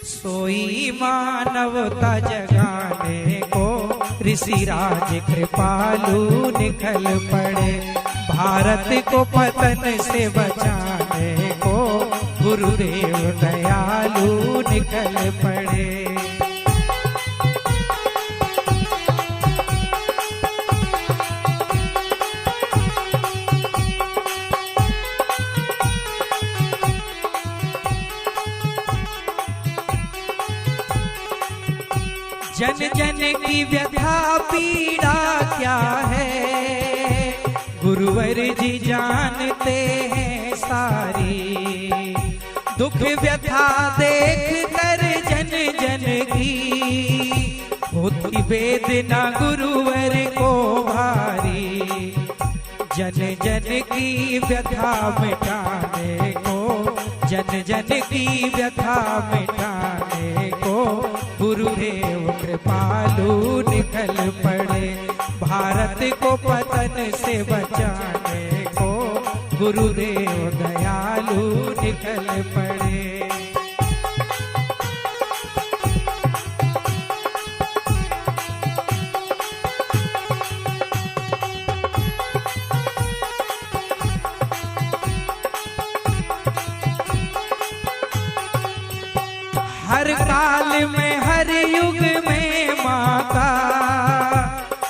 सोई मानवता जगाने को ऋषिराज कृपालु निकल पड़े। भारत को पतन से बचाने को गुरुदेव दयालु निकल पड़े। जन जन की व्यथा पीड़ा क्या है, गुरुवर जी जानते हैं सारी। दुख व्यथा देख कर जन जन की होती वेदना गुरुवर को भारी। जन जन की व्यथा मिटाने को, जन जन की व्यथा मिटाने को गुरुदेव कृपालु निकल पड़े। भारत को पतन से बचाने को गुरुदेव दयालु निकल पड़े। हर काल में हर युग में माँ का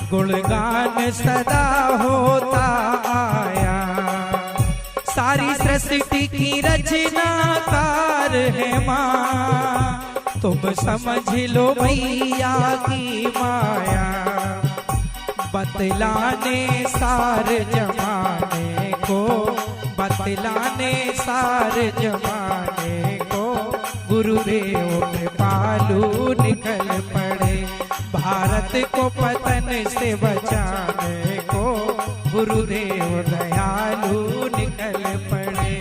गुणगान सदा होता आया। सारी सृष्टि की रचनाकार है माँ, तुम समझ लो मैया की माया। बतलाने सार जमाने को, बतलाने सार जमाने को गुरुदेव कृपालु निकल पड़े। भारत को पतन से बचाने को गुरुदेव दयालु निकल पड़े।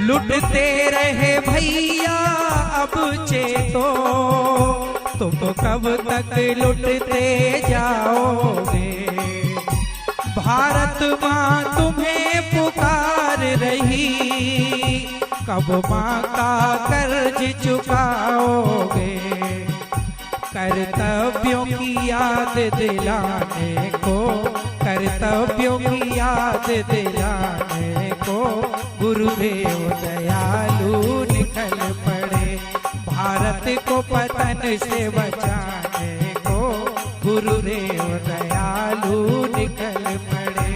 लुटते रहे भैया अब चेतो, तुम कब तक लुटते जाओगे। भारत माँ तुम्हें पुकार रही, कब माँ का कर्ज चुकाओगे। कर्तव्यों की याद दिलाने को, कर्तव्यों की याद दिलाने को गुरुदेव दयालु निकल पड़े। भारत को पतन से बचाने को गुरुदेव दयालु निकल पड़े।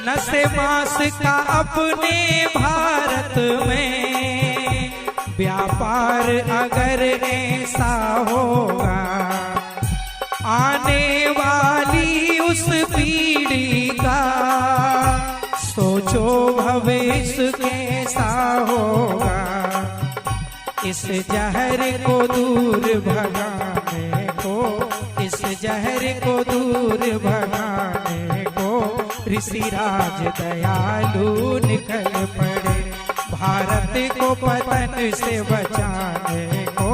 नसे मास का अपने भारत में व्यापार अगर ऐसा होगा, आने वाली उस पीढ़ी का सोचो भविष्य कैसा होगा। इस जहर को दूर भगाने को, इस जहर को दूर भगाने को ऋषिराज दयालु निकल पड़े। भारत को पतन से बचाने को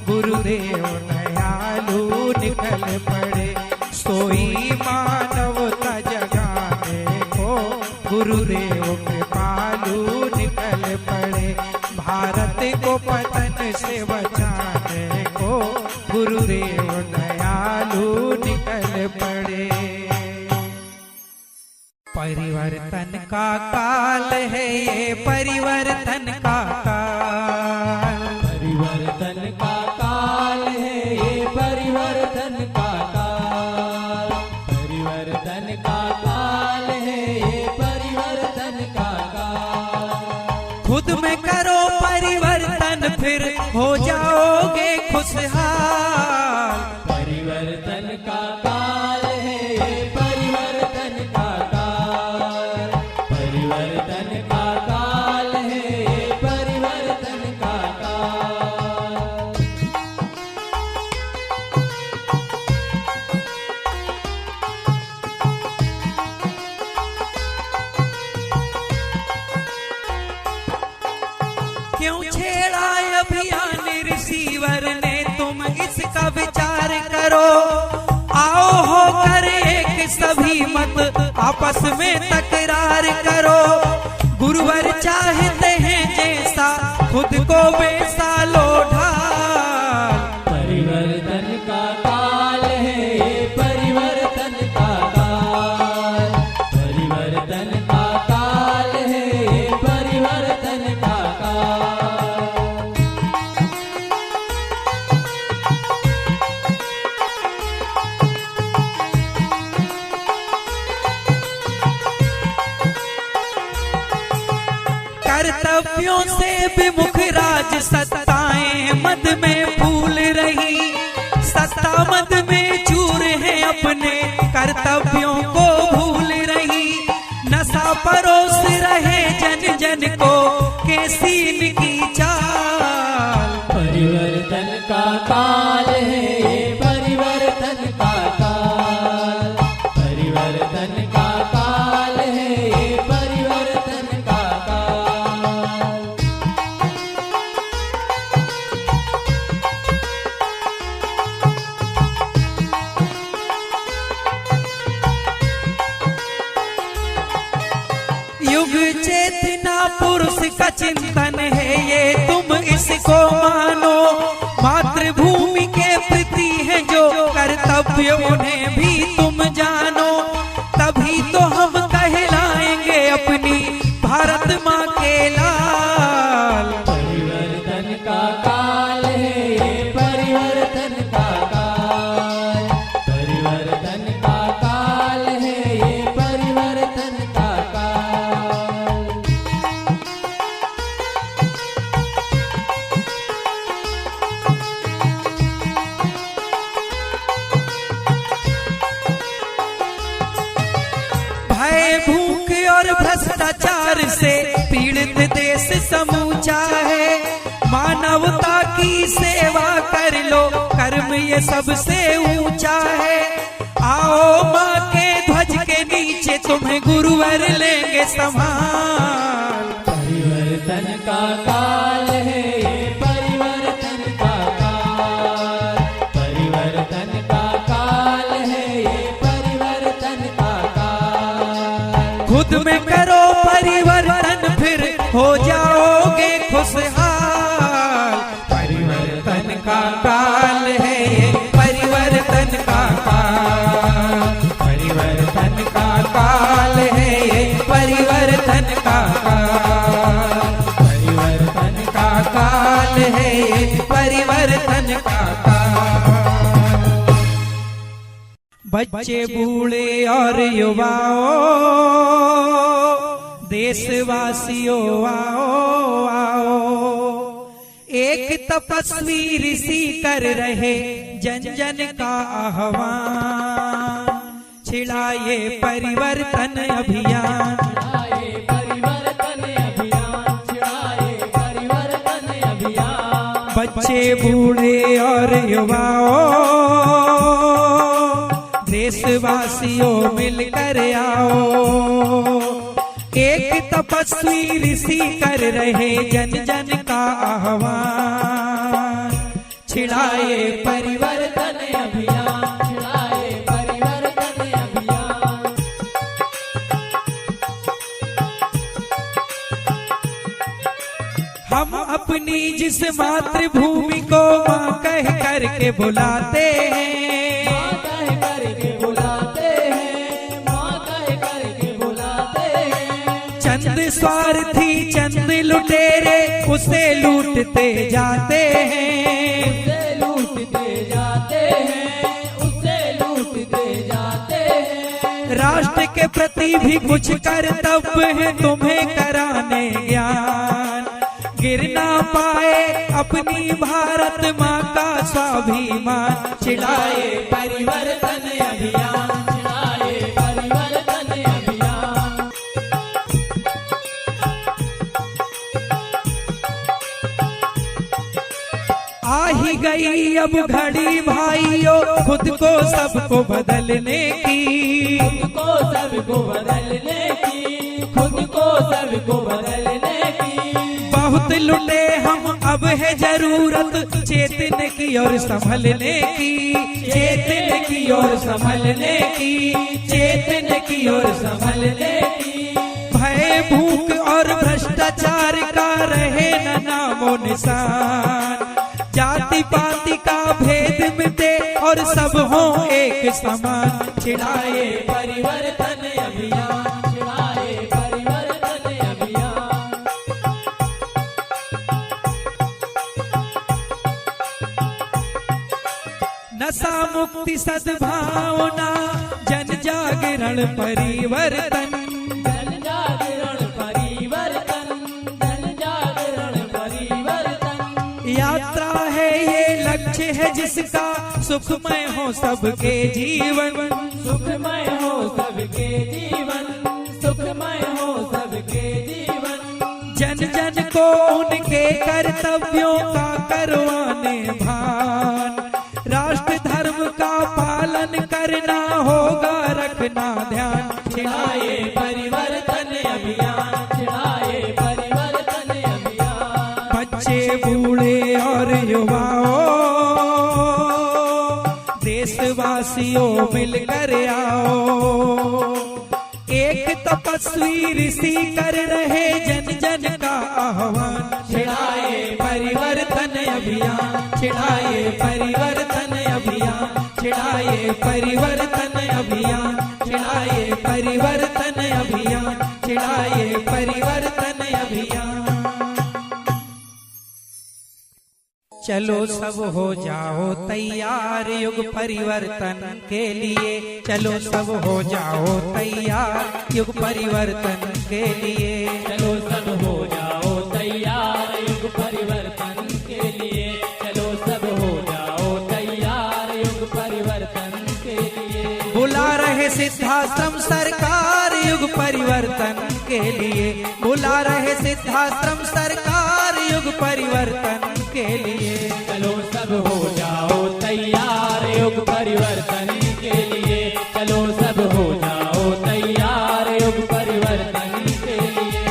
गुरुदेव दयालु निकल पड़े। सोई मानवता जगाने को गुरुदेव कृपालु निकल पड़े। भारत को पतन से बचाने को गुरुदेव दयालु निकल पड़े। परिवर्तन का काल है ये, परिवर्तन का काल, परिवर्तन का काल है ये, परिवर्तन का काल, परिवर्तन का काल है ये, परिवर्तन का काल। खुद में करो परिवर्तन फिर हो जाओगे खुशहाल। परिवर्तन का काल है ये, परिवर्तन का काल, परिवर्तन का काल है ये, परिवर्तन का क्यों छेड़ा अभियान रिसीवर ने, तुम इसका विचार करो। आओ होकर एक सभी मत आपस में तकरार करो। गुरुवर चाहते हैं जैसा खुद को वैसा लो ढाल। परिवर्तन का काल है ये, परिवर्तन का काल। परिवर्तन का काल है ये, परिवर्तन का काल। कर्तव्यों से विमुख राज सत्ताएं मद में फूल रही। सत्ता मद में चूर है, अपने कर्तव्यों को भूल रही। नशा परोस रहे जन जन को, कैसी इनकी चाल। परिवर्तन का काल है ये, परिवर्तन का काल। परिवर्तन का काल है ये, परिवर्तन का काल। युग चेतना पुरुष का चिंतन है ये, तुम इसको मानो। मातृभूमि के प्रति है जो कर्तव्य, उन्हें भी तुम जानो। तभी तो हम कहलाएंगे अपनी भारत माँ के लाल। परिवर्तन का काल है ये, परिवर्तन का काल। परिवर्तन का काल है ये, परिवर्तन का काल। भय भूख और भ्रष्टाचार से पीड़ित देश समूचा है। मानवता की सेवा कर लो, कर्म ये सबसे ऊंचा है। आओ माँ के ध्वज के नीचे, तुम्हें गुरुवर लेंगे संभाल। परिवर्तन का काल है ये, परिवर्तन का काल। परिवर्तन का काल है ये, परिवर्तन का काल। खुद में करो परिवर्तन, फिर हो जाओगे खुशहाल। परिवर्तन का काल है ये, परिवर्तन का काल। परिवर्तन का काल है ये, परिवर्तन का काल। परिवर्तन का काल है ये, परिवर्तन का काल। बच्चे बूढ़े और युवाओं, देशवासियों आओ आओ। एक तपस्वी ऋषि कर रहे जन जन का आह्वान। छिड़ाए परिवर्तन अभियान। छिड़ाए परिवर्तन अभियान। छिड़ाए परिवर्तन अभियान। बच्चे बूढ़े और युवाओं, देशवासियों मिलकर आओ। एक तपस्वी ऋषि कर रहे जन जन का आह्वान। छिड़ाए परिवर्तन अभियान। छिड़ाए परिवर्तन अभियान। हम अपनी जिस मातृभूमि को माँ कह करके बुलाते हैं। माँ कह करके बुलाते हैं। माँ कह करके बुलाते हैं। चंद स्वार्थी चंद लुटेरे उसे लूटते जाते हैं। उसे लूटते जाते हैं। उसे लूटते जाते हैं। राष्ट्र के प्रति भी कुछ कर्तव्य है तुम्हें कराने ज्ञान। गिर ना पाए अपनी भारत माँ का स्वाभिमान। छिड़ाए परिवर्तन अभियान। छिड़ाए परिवर्तन अभियान। आ ही गई अब घड़ी भाइयों, खुद को सबको बदलने की। खुद को सबको बदलने की। खुद को सबको बदलने की। बहुत लुटे अब है जरूरत चेतन की और संभलने की, चेतन की और संभलने की, चेतन की और संभलने की। भय भूख और भ्रष्टाचार का रहे न नामो निशान, जाति पाति का भेद मिटे और सब हो एक समान। छिड़ाए परिवर्तन अभियान, छिड़ाए परिवर्तन अभियान। नशा मुक्ति सद्भावना जन जागरण परिवर्तन, जन जागरण परिवर्तन, जन जागरण परिवर्तन। यात्रा है ये लक्ष्य है जिसका सुखमय हो सबके जीवन, सुखमय हो सबके जीवन, सुखमय हो सबके जीवन। जन जन को उनके कर्तव्यों का करवाने भान, राष्ट्र धर्म का पालन करना होगा रखना ध्यान। छिड़ाए परिवर्तन अभियान, छिड़ाए परिवर्तन अभियान। बच्चे बूढ़े और युवाओं देशवासियों मिलकर आओ, एक तपस्वी ऋषि कर रहे जन जन का आह्वान। छिड़ाए परिवर्तन अभियान, छिड़ाए परिवर्तन अभियान, छिड़ाए परिवर्तन अभियान, छिड़ाए परिवर्तन अभियान, छिड़ाए परिवर्तन अभियान। चलो सब हो जाओ तैयार युग परिवर्तन के लिए, चलो सब हो जाओ तैयार युग परिवर्तन के लिए। चलो सब हो जाओ तैयार युग परिवर्तन के लिए, चलो सब हो जाओ तैयार युग परिवर्तन के लिए। बुला रहे सिद्धाश्रम सरकार युग परिवर्तन के लिए, बुला रहे सिद्धाश्रम सरकार युग परिवर्तन के लिए। चलो सब हो जाओ तैयार युग परिवर्तन के लिए, चलो सब हो जाओ तैयार युग परिवर्तन के लिए।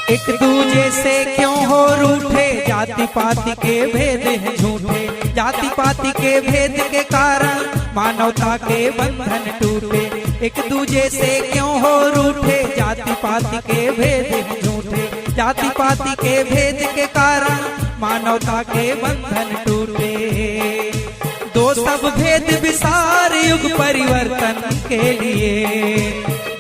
एक दूजे से क्यों हो रूठे, जाति पाति के भेद हैं झूठे, जाति पाति के भेद के कारण मानवता के बंधन टूटे। एक दूजे से क्यों हो रूठे, जाति पाति के भेद हैं झूठे, जाति पाति के भेद के कारण मानवता के बंधन टूटे। दो सब भेद विसार युग परिवर्तन के लिए,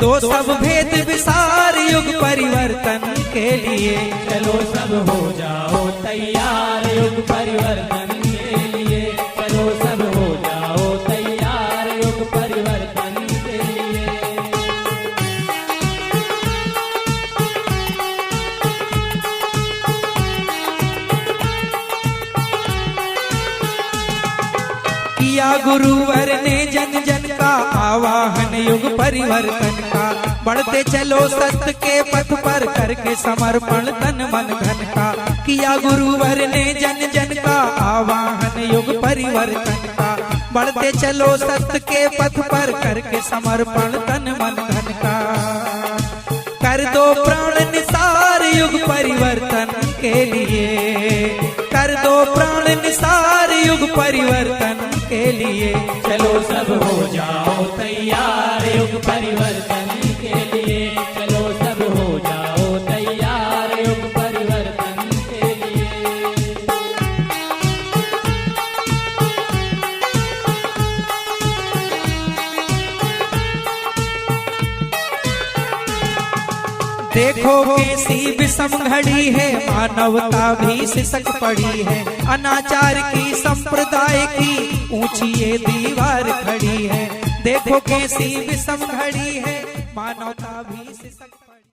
दो सब भेद विसार युग परिवर्तन के लिए। चलो सब हो जाओ तैयार युग परिवर्तन के लिए, चलो सब हो जाओ तैयार युग परिवर्तन के लिए। किया गुरुवर ने जन जन का आवाहन युग परिवर्तन का, बढ़ते चलो सत्य के पथ पर करके समर्पण तन मन धन का। किया गुरुवर ने जन जन का आवाहन युग परिवर्तन का, बढ़ते चलो सत्य के पथ पर करके समर्पण तन मन धन का। कर दो प्राण निसार युग परिवर्तन के लिए, कर दो प्राण निसार युग परिवर्तन के लिए। चलो सब हो जाओ तैयार युग परिवर्तन के लिए, चलो सब हो जाओ तैयार युग परिवर्तन के लिए। देखो कैसी विषम घड़ी है, मानवता भी सिसक पड़ी है, अनाचार की संप्रदाय की ऊंची ये दीवार खड़ी है। देखो कैसी विषम घड़ी है, मानवता भी सिसक